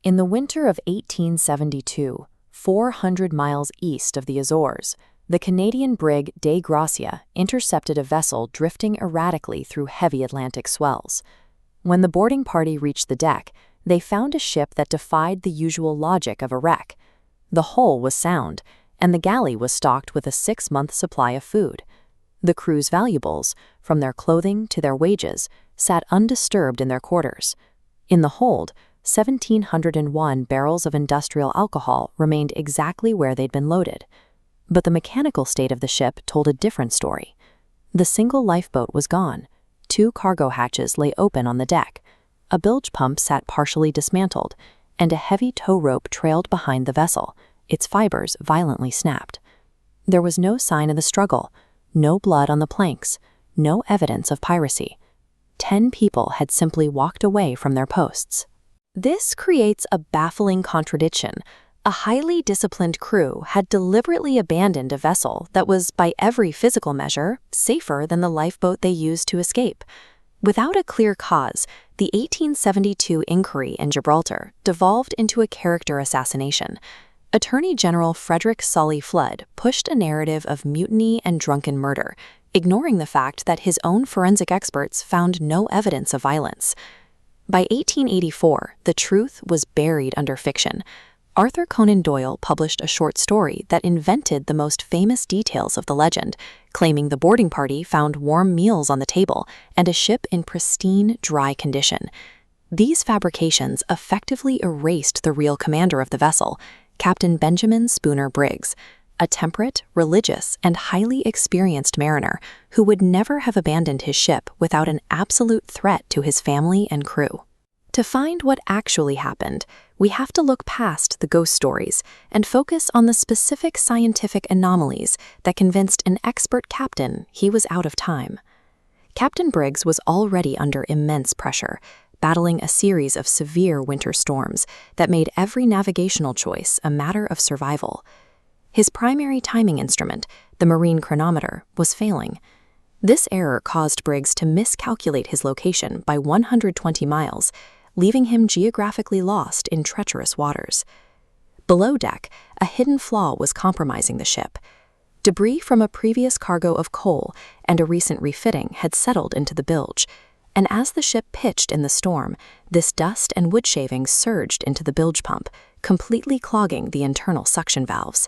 In the winter of 1872, 400 miles east of the Azores, the Canadian brig Dei Gracia intercepted a vessel drifting erratically through heavy Atlantic swells. When the boarding party reached the deck, they found a ship that defied the usual logic of a wreck. The hull was sound, and the galley was stocked with a 6-month supply of food. The crew's valuables, from their clothing to their wages, sat undisturbed in their quarters. In the hold, 1,701 barrels of industrial alcohol remained exactly where they'd been loaded. But the mechanical state of the ship told a different story. The single lifeboat was gone. 2 cargo hatches lay open on the deck. A bilge pump sat partially dismantled, and a heavy tow rope trailed behind the vessel, its fibers violently snapped. There was no sign of the struggle, no blood on the planks, no evidence of piracy. 10 people had simply walked away from their posts. This creates a baffling contradiction. A highly disciplined crew had deliberately abandoned a vessel that was, by every physical measure, safer than the lifeboat they used to escape. Without a clear cause, the 1872 inquiry in Gibraltar devolved into a character assassination. Attorney General Frederick Sully Flood pushed a narrative of mutiny and drunken murder, ignoring the fact that his own forensic experts found no evidence of violence. By 1884, the truth was buried under fiction. Arthur Conan Doyle published a short story that invented the most famous details of the legend, claiming the boarding party found warm meals on the table and a ship in pristine, dry condition. These fabrications effectively erased the real commander of the vessel, Captain Benjamin Spooner Briggs, a temperate, religious, and highly experienced mariner who would never have abandoned his ship without an absolute threat to his family and crew. To find what actually happened, we have to look past the ghost stories and focus on the specific scientific anomalies that convinced an expert captain he was out of time. Captain Briggs was already under immense pressure, battling a series of severe winter storms that made every navigational choice a matter of survival. His primary timing instrument, the marine chronometer, was failing. This error caused Briggs to miscalculate his location by 120 miles, leaving him geographically lost in treacherous waters. Below deck, a hidden flaw was compromising the ship. Debris from a previous cargo of coal and a recent refitting had settled into the bilge, and as the ship pitched in the storm, this dust and wood shavings surged into the bilge pump, completely clogging the internal suction valves.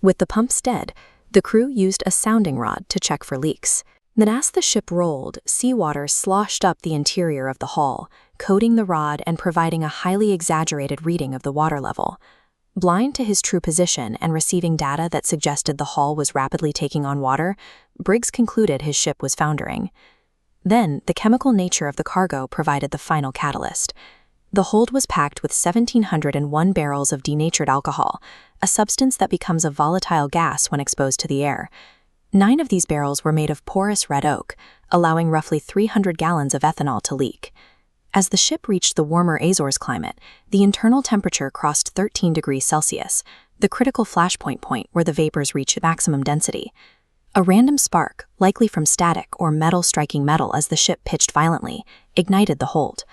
With the pumps dead, the crew used a sounding rod to check for leaks. Then as the ship rolled, seawater sloshed up the interior of the hull, coating the rod and providing a highly exaggerated reading of the water level. Blind to his true position and receiving data that suggested the hull was rapidly taking on water, Briggs concluded his ship was foundering. Then, the chemical nature of the cargo provided the final catalyst. The hold was packed with 1,701 barrels of denatured alcohol, a substance that becomes a volatile gas when exposed to the air. 9 of these barrels were made of porous red oak, allowing roughly 300 gallons of ethanol to leak. As the ship reached the warmer Azores climate, the internal temperature crossed 13 degrees Celsius, the critical flashpoint point where the vapors reach maximum density. A random spark, likely from static or metal striking metal as the ship pitched violently, ignited the hold.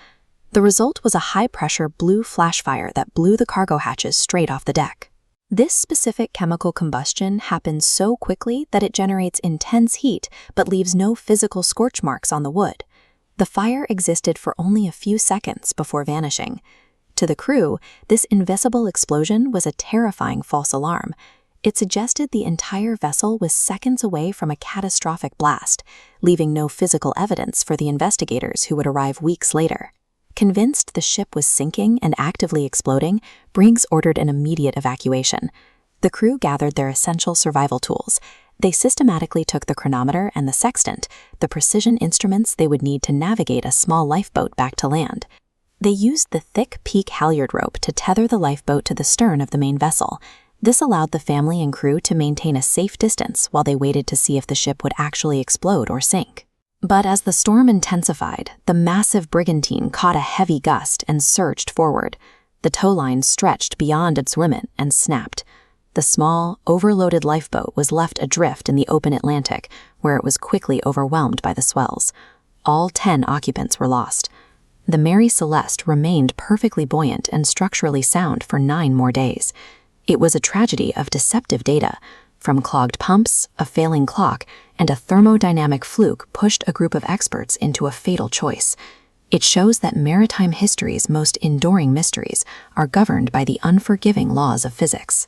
The result was a high-pressure blue flash fire that blew the cargo hatches straight off the deck. This specific chemical combustion happens so quickly that it generates intense heat but leaves no physical scorch marks on the wood. The fire existed for only a few seconds before vanishing. To the crew, this invisible explosion was a terrifying false alarm. It suggested the entire vessel was seconds away from a catastrophic blast, leaving no physical evidence for the investigators who would arrive weeks later. Convinced the ship was sinking and actively exploding, Briggs ordered an immediate evacuation. The crew gathered their essential survival tools. They systematically took the chronometer and the sextant, the precision instruments they would need to navigate a small lifeboat back to land. They used the thick peak halyard rope to tether the lifeboat to the stern of the main vessel. This allowed the family and crew to maintain a safe distance while they waited to see if the ship would actually explode or sink. But as the storm intensified, the massive brigantine caught a heavy gust and surged forward. The tow line stretched beyond its limit and snapped. The small, overloaded lifeboat was left adrift in the open Atlantic, where it was quickly overwhelmed by the swells. All 10 occupants were lost. the Mary Celeste remained perfectly buoyant and structurally sound for 9 more days. It was a tragedy of deceptive data. From clogged pumps, a failing clock, and a thermodynamic fluke pushed a group of experts into a fatal choice. It shows that maritime history's most enduring mysteries are governed by the unforgiving laws of physics.